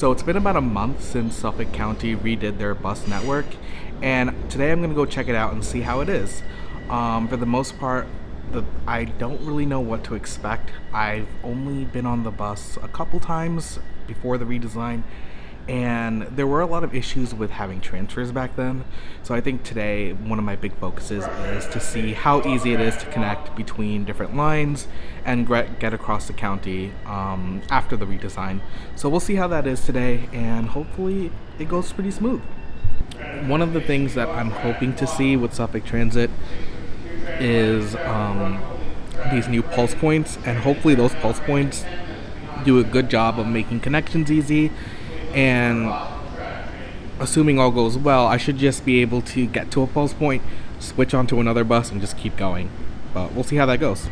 So it's been about a month since Suffolk County redid their bus network, and today I'm gonna go check it out and see how it is. For the most part, I don't really know what to expect. I've only been on the bus a couple times before the redesign, and there were a lot of issues with having transfers back then. So I think today one of my big focuses is to see how easy it is to connect between different lines and get across the county after the redesign. So we'll see how that is today, and hopefully it goes pretty smooth. One of the things that I'm hoping to see with Suffolk Transit is these new pulse points, and hopefully those pulse points do a good job of making connections easy. And assuming all goes well, I should just be able to get to a pulse point, switch onto another bus, and just keep going. But we'll see how that goes.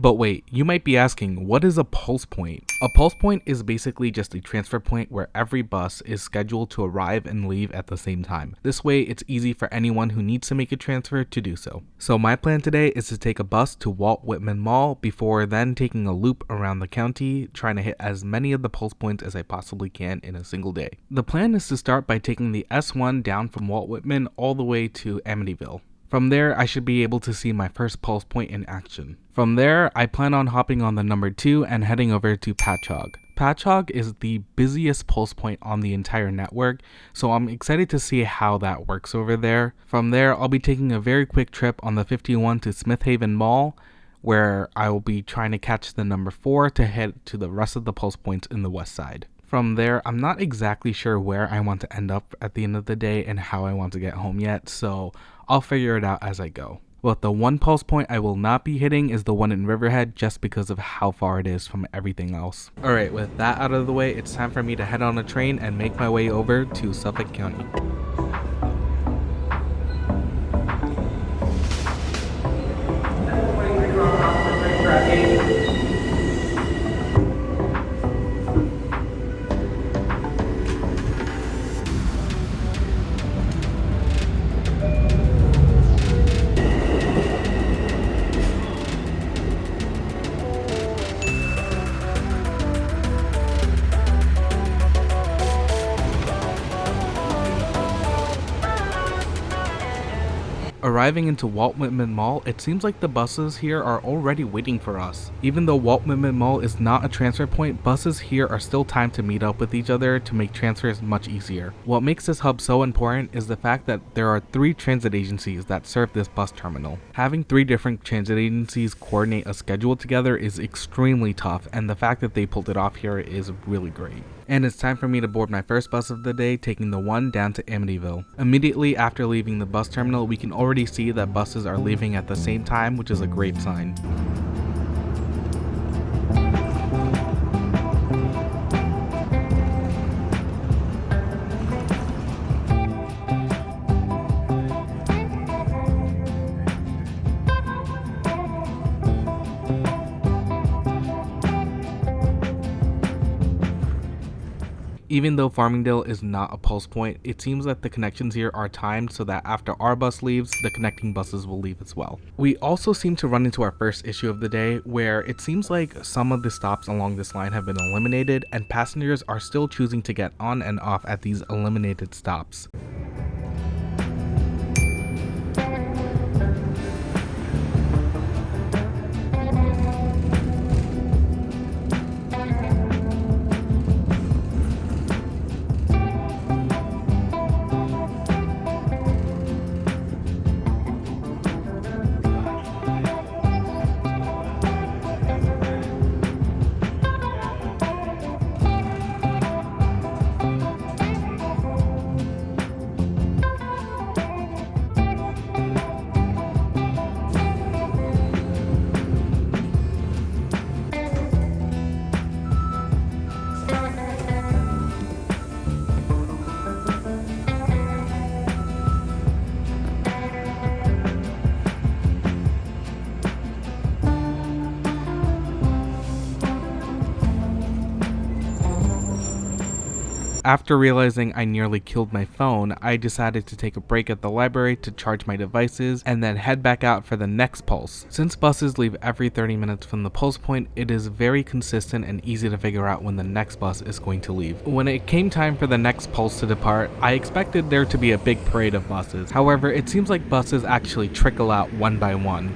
But wait, you might be asking, what is a pulse point? A pulse point is basically just a transfer point where every bus is scheduled to arrive and leave at the same time. This way, it's easy for anyone who needs to make a transfer to do so. So my plan today is to take a bus to Walt Whitman Mall before then taking a loop around the county, trying to hit as many of the pulse points as I possibly can in a single day. The plan is to start by taking the S1 down from Walt Whitman all the way to Amityville. From there, I should be able to see my first pulse point in action. From there, I plan on hopping on the number 2 and heading over to Patchogue. Patchogue is the busiest pulse point on the entire network, so I'm excited to see how that works over there. From there, I'll be taking a very quick trip on the 51 to Smith Haven Mall, where I will be trying to catch the number 4 to head to the rest of the pulse points in the west side. From there, I'm not exactly sure where I want to end up at the end of the day and how I want to get home yet, so I'll figure it out as I go. But the one pulse point I will not be hitting is the one in Riverhead, just because of how far it is from everything else. Alright, with that out of the way, it's time for me to head on a train and make my way over to Suffolk County. Arriving into Walt Whitman Mall, it seems like the buses here are already waiting for us. Even though Walt Whitman Mall is not a transfer point, buses here are still timed to meet up with each other to make transfers much easier. What makes this hub so important is the fact that there are 3 transit agencies that serve this bus terminal. Having 3 different transit agencies coordinate a schedule together is extremely tough, and the fact that they pulled it off here is really great. And it's time for me to board my first bus of the day, taking the 1 down to Amityville. Immediately after leaving the bus terminal, we can already see that buses are leaving at the same time, which is a great sign. Even though Farmingdale is not a pulse point, it seems that the connections here are timed so that after our bus leaves, the connecting buses will leave as well. We also seem to run into our first issue of the day, where it seems like some of the stops along this line have been eliminated, and passengers are still choosing to get on and off at these eliminated stops. After realizing I nearly killed my phone, I decided to take a break at the library to charge my devices and then head back out for the next pulse. Since buses leave every 30 minutes from the pulse point, it is very consistent and easy to figure out when the next bus is going to leave. When it came time for the next pulse to depart, I expected there to be a big parade of buses. However, it seems like buses actually trickle out one by one.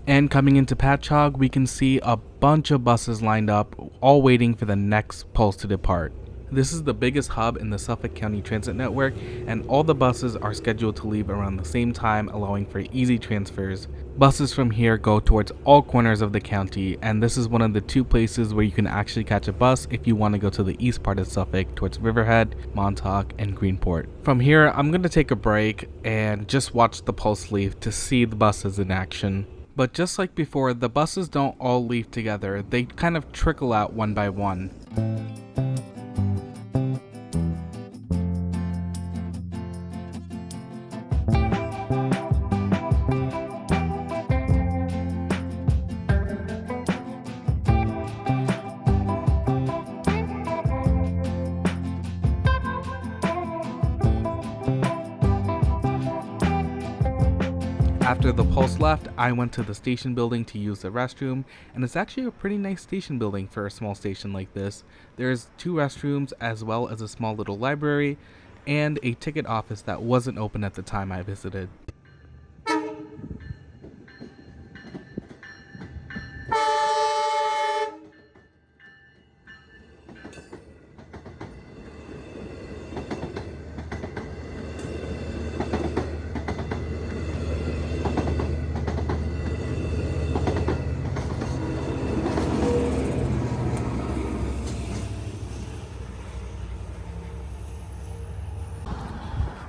And coming into Patchogue, we can see a bunch of buses lined up, all waiting for the next pulse to depart. This is the biggest hub in the Suffolk County Transit Network, and all the buses are scheduled to leave around the same time, allowing for easy transfers. Buses from here go towards all corners of the county, and this is one of the two places where you can actually catch a bus if you want to go to the east part of Suffolk towards Riverhead, Montauk, and Greenport. From here, I'm going to take a break and just watch the pulse leave to see the buses in action. But just like before, the buses don't all leave together, they kind of trickle out one by one. After the pulse left, I went to the station building to use the restroom, and it's actually a pretty nice station building for a small station like this. There's 2 restrooms as well as a small little library and a ticket office that wasn't open at the time I visited.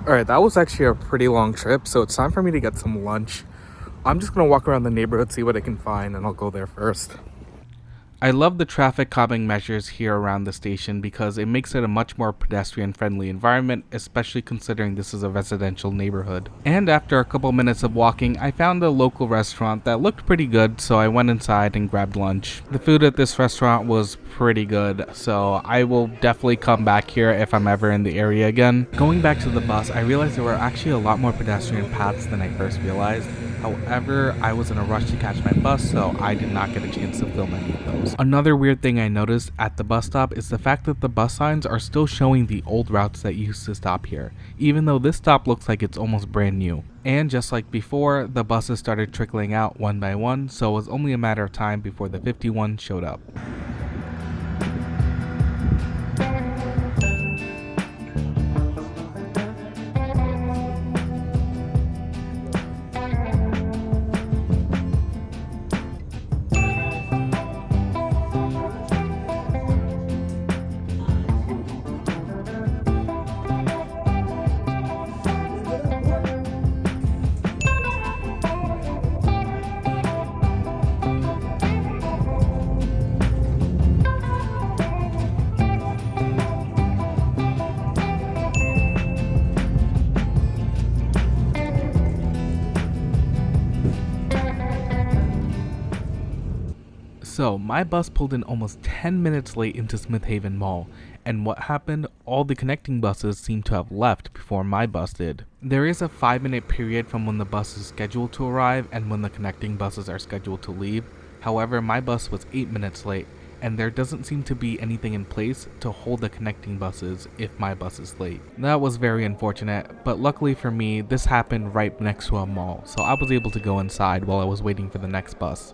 Alright, that was actually a pretty long trip, so it's time for me to get some lunch. I'm just gonna walk around the neighborhood, see what I can find, and I'll go there first. I love the traffic calming measures here around the station because it makes it a much more pedestrian friendly environment, especially considering this is a residential neighborhood. And after a couple minutes of walking, I found a local restaurant that looked pretty good, so I went inside and grabbed lunch. The food at this restaurant was pretty good, so I will definitely come back here if I'm ever in the area again. Going back to the bus, I realized there were actually a lot more pedestrian paths than I first realized. However, I was in a rush to catch my bus, so I did not get a chance to film any of those. Another weird thing I noticed at the bus stop is the fact that the bus signs are still showing the old routes that used to stop here, even though this stop looks like it's almost brand new. And just like before, the buses started trickling out one by one, so it was only a matter of time before the 51 showed up. So my bus pulled in almost 10 minutes late into Smith Haven Mall, and what happened? All the connecting buses seemed to have left before my bus did. There is a 5-minute period from when the bus is scheduled to arrive and when the connecting buses are scheduled to leave. However, my bus was 8 minutes late, and there doesn't seem to be anything in place to hold the connecting buses if my bus is late. That was very unfortunate, but luckily for me, this happened right next to a mall, so I was able to go inside while I was waiting for the next bus.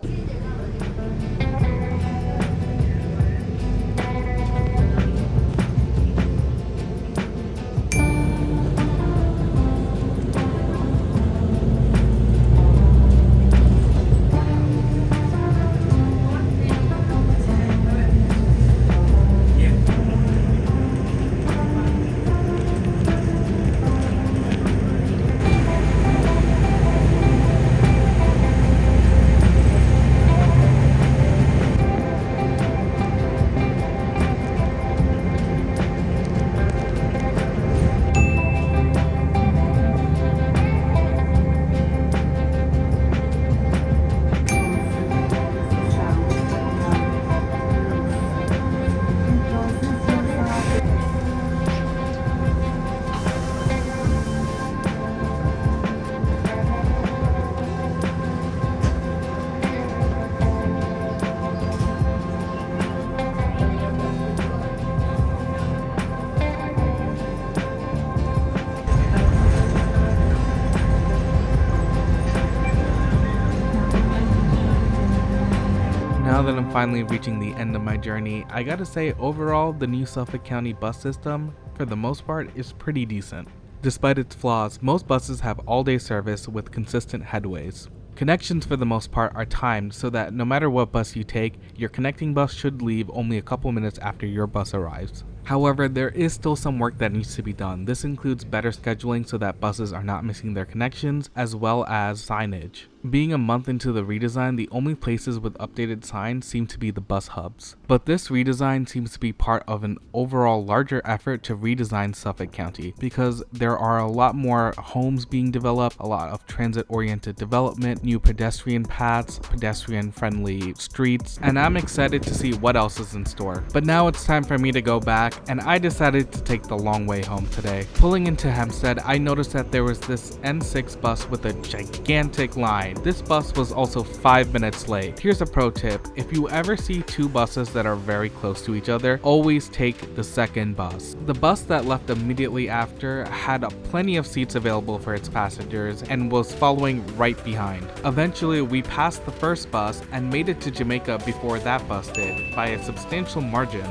Now that I'm finally reaching the end of my journey, I gotta say overall the new Suffolk County bus system, for the most part, is pretty decent. Despite its flaws, most buses have all-day service with consistent headways. Connections for the most part are timed so that no matter what bus you take, your connecting bus should leave only a couple minutes after your bus arrives. However, there is still some work that needs to be done. This includes better scheduling so that buses are not missing their connections, as well as signage. Being a month into the redesign, the only places with updated signs seem to be the bus hubs. But this redesign seems to be part of an overall larger effort to redesign Suffolk County, because there are a lot more homes being developed, a lot of transit-oriented development, new pedestrian paths, pedestrian-friendly streets, and I'm excited to see what else is in store. But now it's time for me to go back, and I decided to take the long way home today. Pulling into Hempstead, I noticed that there was this N6 bus with a gigantic line. This bus was also 5 minutes late. Here's a pro tip: if you ever see two buses that are very close to each other, always take the second bus. The bus that left immediately after had plenty of seats available for its passengers and was following right behind. Eventually, we passed the first bus and made it to Jamaica before that bus did, by a substantial margin.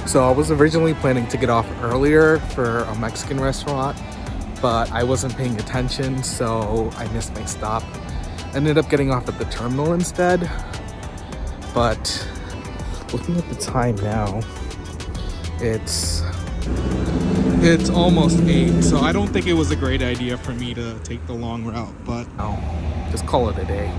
So I was originally planning to get off earlier for a Mexican restaurant, but I wasn't paying attention, so I missed my stop. Ended up getting off at the terminal instead, but looking at the time now, it's almost 8, so I don't think it was a great idea for me to take the long route, but I'll just call it a day.